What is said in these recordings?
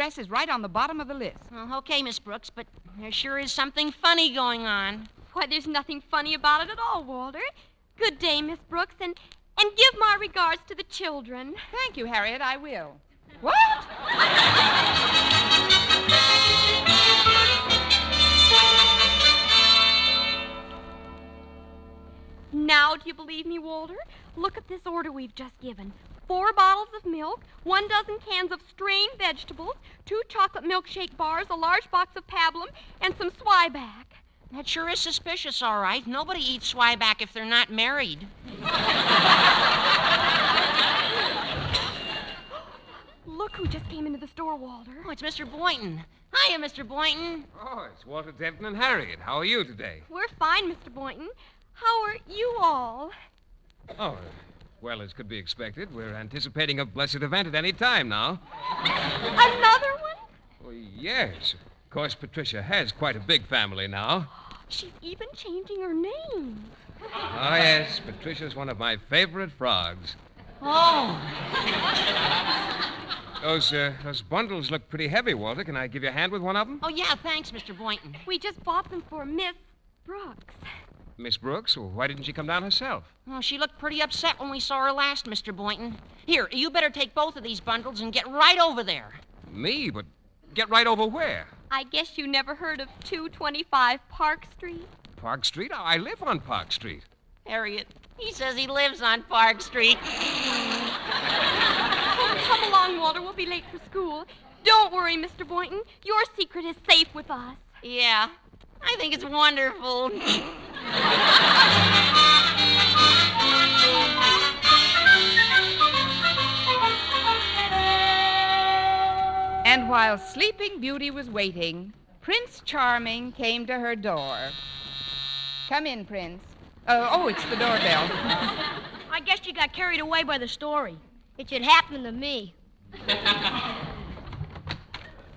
dress is right on the bottom of the list. Well, okay, Miss Brooks, but there sure is something funny going on. Why, there's nothing funny about it at all, Walter. Good day, Miss Brooks, and give my regards to the children. Thank you, Harriet, I will. What? Now, do you believe me, Walter? Look at this order we've just given. 4 bottles of milk, 1 dozen cans of strained vegetables, 2 chocolate milkshake bars, a large box of pablum, and some Swyback. That sure is suspicious, all right. Nobody eats Swyback if they're not married. Look who just came into the store, Walter. Oh, it's Mr. Boynton. Hiya, Mr. Boynton. Oh, it's Walter Denton and Harriet. How are you today? We're fine, Mr. Boynton. How are you all? Oh, well, as could be expected, we're anticipating a blessed event at any time now. Another one? Well, yes. Of course, Patricia has quite a big family now. She's even changing her name. Oh, yes, Patricia's one of my favorite frogs. Oh. Those bundles look pretty heavy, Walter. Can I give you a hand with one of them? Oh, yeah, thanks, Mr. Boynton. We just bought them for Miss Brooks. Miss Brooks? Well, why didn't she come down herself? Oh, she looked pretty upset when we saw her last, Mr. Boynton. Here, you better take both of these bundles and get right over there. Me? But get right over where? I guess you never heard of 225 Park Street? Park Street? I live on Park Street. Harriet, he says he lives on Park Street. Oh, come along, Walter. We'll be late for school. Don't worry, Mr. Boynton. Your secret is safe with us. Yeah, I think it's wonderful. And while Sleeping Beauty was waiting, Prince Charming came to her door. Come in, Prince. It's the doorbell. I guess you got carried away by the story. It should happen to me.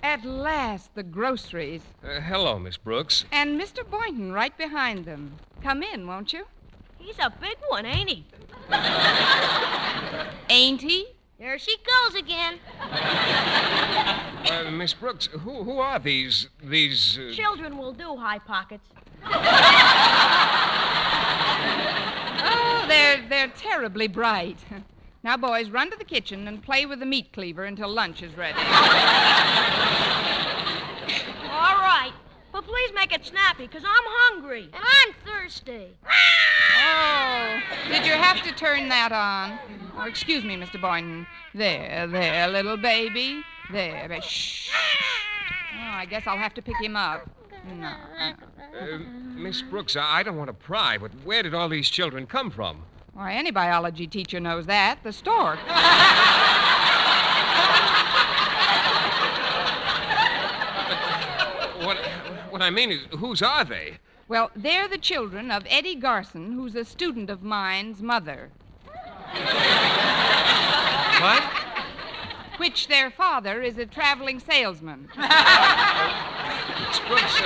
At last, the groceries. Hello, Miss Brooks. And Mr. Boynton right behind them. Come in, won't you? He's a big one, ain't he? Ain't he? There she goes again. Miss Brooks, who are these... Children will do, High Pockets. Oh, they're terribly bright. Now, boys, run to the kitchen and play with the meat cleaver until lunch is ready. All right. But please make it snappy, because I'm hungry. And I'm thirsty. Oh, did you have to turn that on? Oh, excuse me, Mr. Boynton. There, little baby. There. Shh. Oh, I guess I'll have to pick him up. No. Miss Brooks, I don't want to pry, but where did all these children come from? Why, any biology teacher knows that. The stork. What I mean is, whose are they? Well, they're the children of Eddie Garson, who's a student of mine's mother. What? Which their father is a traveling salesman. Miss Brooks,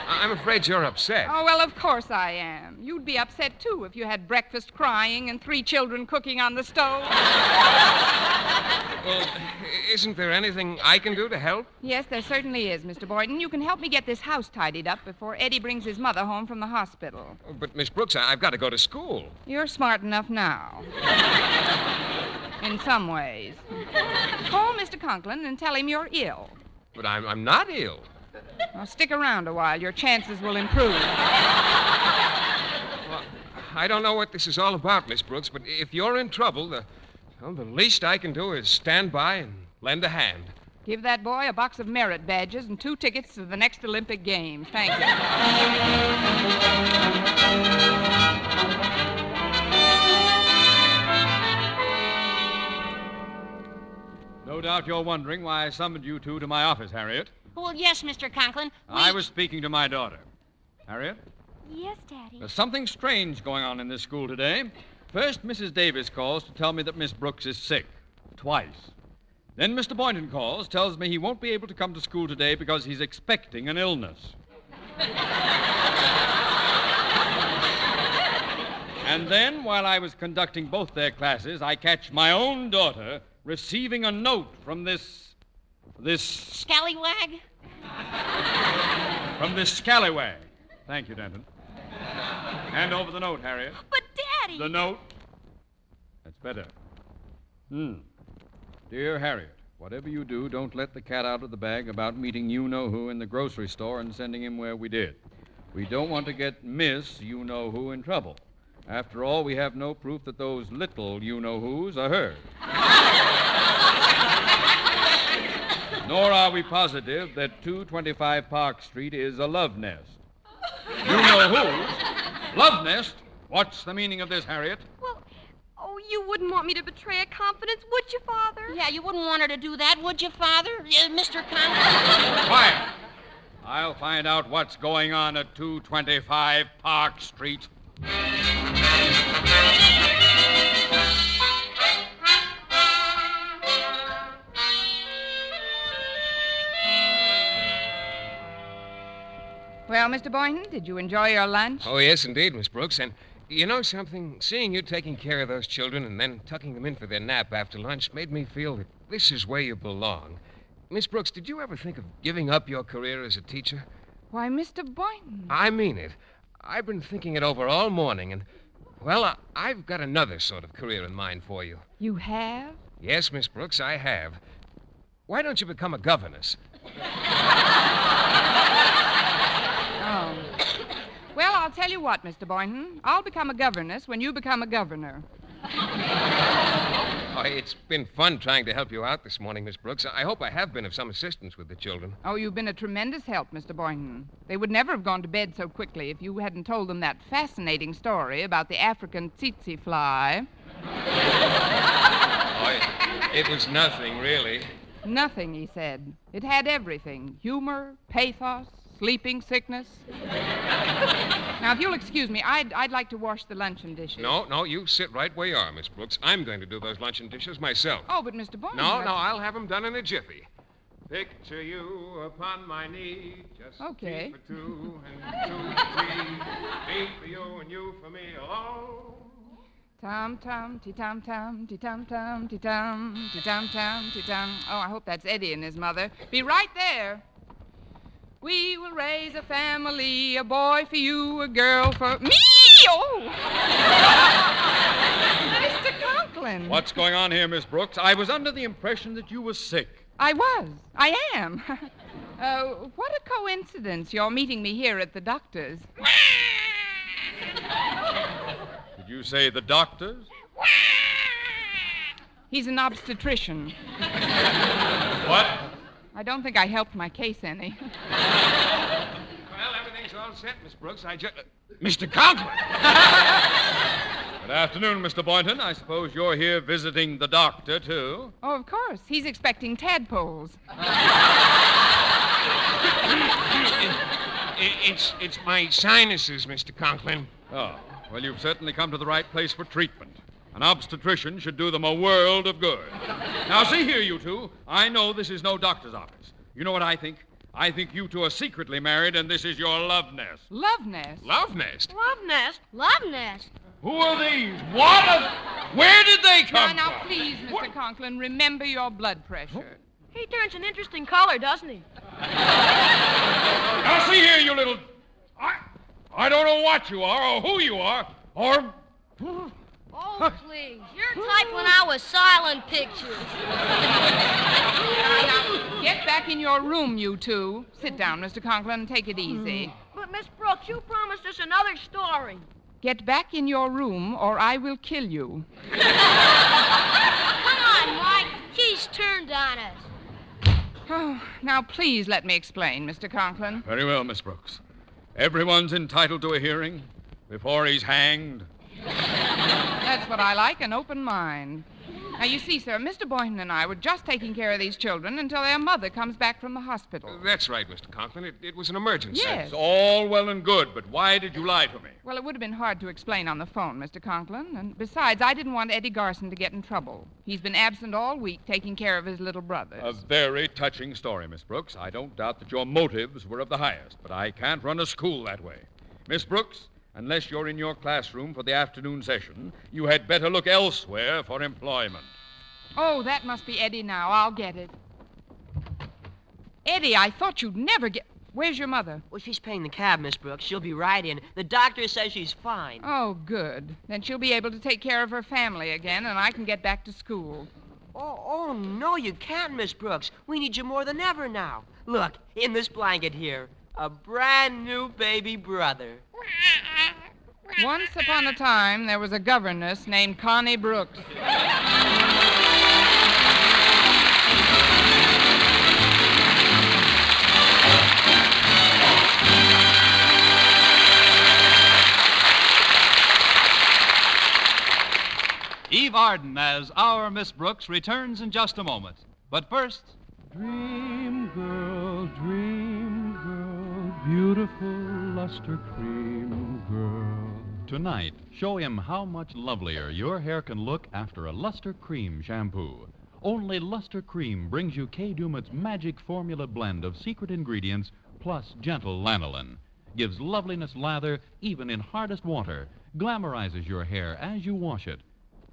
I'm afraid you're upset. Oh, well, of course I am. You'd be upset, too, if you had breakfast crying and 3 children cooking on the stove. Well, isn't there anything I can do to help? Yes, there certainly is, Mr. Boynton. You can help me get this house tidied up before Eddie brings his mother home from the hospital. But, Miss Brooks, I've got to go to school. You're smart enough now. In some ways. Call Mr. Conklin and tell him you're ill. But I'm not ill. Well, stick around a while. Your chances will improve. Well, I don't know what this is all about, Miss Brooks, but if you're in trouble, the least I can do is stand by and lend a hand. Give that boy a box of merit badges and 2 tickets to the next Olympic Games. Thank you. No doubt you're wondering why I summoned you two to my office, Harriet. Well, yes, Mr. Conklin. I was speaking to my daughter. Harriet? Yes, Daddy. There's something strange going on in this school today. First, Mrs. Davis calls to tell me that Miss Brooks is sick. Twice. Then Mr. Boynton calls, tells me he won't be able to come to school today because he's expecting an illness. And then, while I was conducting both their classes, I catch my own daughter receiving a note from this Scallywag? scallywag. Thank you, Denton. Hand over the note, Harriet. But, Daddy... The note. That's better. Dear Harriet, whatever you do, don't let the cat out of the bag about meeting you-know-who in the grocery store and sending him where we did. We don't want to get Miss You-know-who in trouble. After all, we have no proof that those little you-know-whos are hers. Nor are we positive that 225 Park Street is a love nest. You-know-whos? Love nest? What's the meaning of this, Harriet? Well, you wouldn't want me to betray a confidence, would you, Father? Yeah, you wouldn't want her to do that, would you, Father? Mr. Conklin? Quiet! I'll find out what's going on at 225 Park Street. Well, Mr. Boynton, did you enjoy your lunch? Oh, yes, indeed, Miss Brooks. And you know something? Seeing you taking care of those children and then tucking them in for their nap after lunch made me feel that this is where you belong. Miss Brooks, did you ever think of giving up your career as a teacher? Why, Mr. Boynton. I mean it. I've been thinking it over all morning, and, well, I've got another sort of career in mind for you. You have? Yes, Miss Brooks, I have. Why don't you become a governess? Oh. Well, I'll tell you what, Mr. Boynton. I'll become a governess when you become a governor. Oh, it's been fun trying to help you out this morning, Miss Brooks. I hope I have been of some assistance with the children. Oh, you've been a tremendous help, Mr. Boynton. They would never have gone to bed so quickly if you hadn't told them that fascinating story about the African tsetse fly. Oh, it was nothing, really. Nothing, he said. It had everything. Humor, pathos, sleeping sickness. Now, if you'll excuse me, I'd like to wash the luncheon dishes. No, you sit right where you are, Miss Brooks. I'm going to do those luncheon dishes myself. Oh, but Mr. Boynton... No, I'll have them done in a jiffy. Picture you upon my knee, just Okay. tea for two and two for three, me for you and you for me alone. Tom, ti-tom, ti-tom, ti-tom, ti-tom, ti-tom. Oh, I hope that's Eddie and his mother. Be right there. We will raise a family, a boy for you, a girl for me. Oh! Mr. Conklin. What's going on here, Miss Brooks? I was under the impression that you were sick. I was. I am. What a coincidence you're meeting me here at the doctor's. Did you say the doctor's? He's an obstetrician. What? I don't think I helped my case any. Well, everything's all set, Miss Brooks. Mr. Conklin! Good afternoon, Mr. Boynton. I suppose you're here visiting the doctor, too? Oh, of course. He's expecting tadpoles. It's my sinuses, Mr. Conklin. Oh, well, you've certainly come to the right place for treatment. An obstetrician should do them a world of good. Now, see here, you two. I know this is no doctor's office. You know what I think? I think you two are secretly married, and this is your love nest. Love nest? Love nest? Love nest? Love nest? Who are these? What? Where did they come Now, from? please, Mr. Conklin, remember your blood pressure. He turns an interesting color, doesn't he? Now, see here, you little... I don't know what you are, or who you are, or... Oh, please. Your type when I was silent pictures. Now, get back in your room, you two. Sit down, Mr. Conklin, and take it easy. But, Miss Brooks, you promised us another story. Get back in your room, or I will kill you. Come on, Mike. She's turned on us. Oh, now, please let me explain, Mr. Conklin. Very well, Miss Brooks. Everyone's entitled to a hearing before he's hanged. That's what I like, an open mind. Now, you see, sir, Mr. Boynton and I were just taking care of these children until their mother comes back from the hospital. That's right, Mr. Conklin. It was an emergency. Yes. It's all well and good, but why did you lie to me? Well, it would have been hard to explain on the phone, Mr. Conklin. And besides, I didn't want Eddie Garson to get in trouble. He's been absent all week taking care of his little brothers. A very touching story, Miss Brooks. I don't doubt that your motives were of the highest, but I can't run a school that way. Miss Brooks, unless you're in your classroom for the afternoon session, you had better look elsewhere for employment. Oh, that must be Eddie now. I'll get it. Eddie, I thought you'd never get... Where's your mother? Well, she's paying the cab, Miss Brooks. She'll be right in. The doctor says she's fine. Oh, good. Then she'll be able to take care of her family again, and I can get back to school. Oh, no, you can't, Miss Brooks. We need you more than ever now. Look, in this blanket here, a brand new baby brother. Once upon a time, there was a governess named Connie Brooks. Eve Arden as our Miss Brooks returns in just a moment. But first, Dream girl, beautiful luster cream girl. Tonight, show him how much lovelier your hair can look after a Luster Cream shampoo. Only Luster Cream brings you Kay Daumit's magic formula blend of secret ingredients plus gentle lanolin. Gives loveliness lather even in hardest water. Glamorizes your hair as you wash it.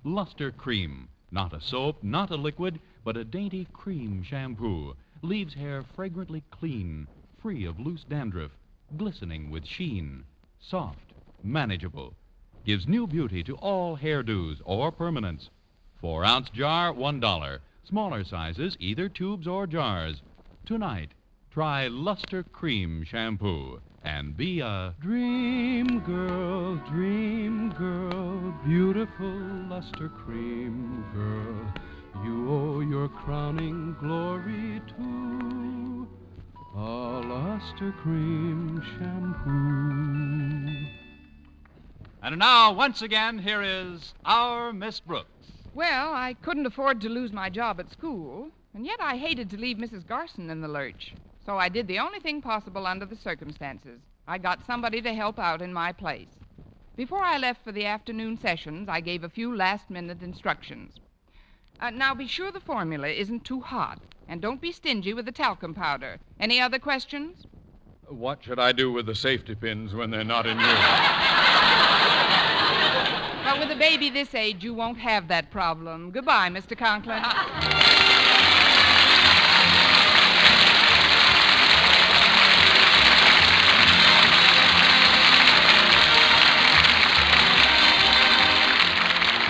Luster Cream. Not a soap, not a liquid, but a dainty cream shampoo. Leaves hair fragrantly clean, free of loose dandruff, glistening with sheen. Soft, manageable. Gives new beauty to all hairdos or permanents. 4-ounce jar, $1. Smaller sizes, either tubes or jars. Tonight, try Luster Cream shampoo and be a Dream girl, beautiful luster cream girl. You owe your crowning glory to a luster cream shampoo. and now, once again, here is our Miss Brooks. Well, I couldn't afford to lose my job at school, and yet I hated to leave Mrs. Garson in the lurch. So I did the only thing possible under the circumstances. I got somebody to help out in my place. Before I left for the afternoon sessions, I gave a few last-minute instructions. Now, be sure the formula isn't too hot, and don't be stingy with the talcum powder. Any other questions? What should I do with the safety pins when they're not in use? But with a baby this age, you won't have that problem. Goodbye, Mr. Conklin.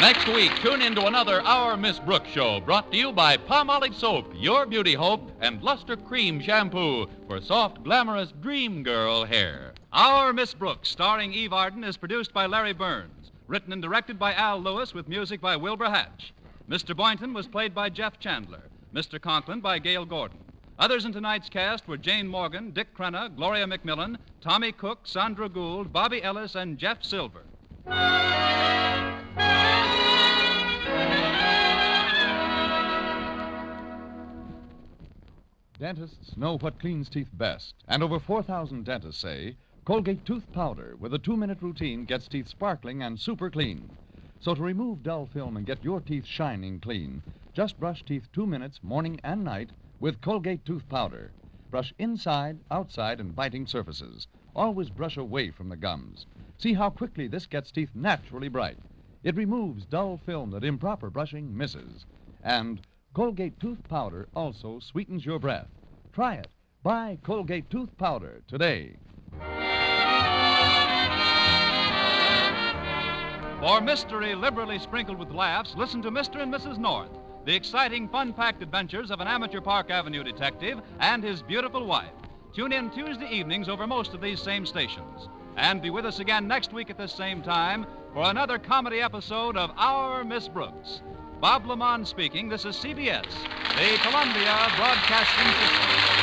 Next week, tune in to another Our Miss Brooks show, brought to you by Palmolive Soap, your beauty hope, and Luster Cream Shampoo for soft, glamorous dream girl hair. Our Miss Brooks, starring Eve Arden, is produced by Larry Burns. Written and directed by Al Lewis with music by Wilbur Hatch. Mr. Boynton was played by Jeff Chandler. Mr. Conklin by Gail Gordon. Others in tonight's cast were Jane Morgan, Dick Crenna, Gloria McMillan, Tommy Cook, Sandra Gould, Bobby Ellis, and Jeff Silver. Dentists know what cleans teeth best, and over 4,000 dentists say Colgate tooth powder with a 2-minute routine gets teeth sparkling and super clean. So to remove dull film and get your teeth shining clean, just brush teeth 2 minutes morning and night with Colgate tooth powder. Brush inside, outside, and biting surfaces. Always brush away from the gums. See how quickly this gets teeth naturally bright. It removes dull film that improper brushing misses. And Colgate tooth powder also sweetens your breath. Try it. Buy Colgate tooth powder today. For mystery liberally sprinkled with laughs, listen to Mr. and Mrs. North, the exciting, fun-packed adventures of an amateur Park Avenue detective and his beautiful wife. Tune in Tuesday evenings over most of these same stations. And be with us again next week at this same time for another comedy episode of Our Miss Brooks. Bob Lamont speaking. This is CBS, the Columbia Broadcasting System.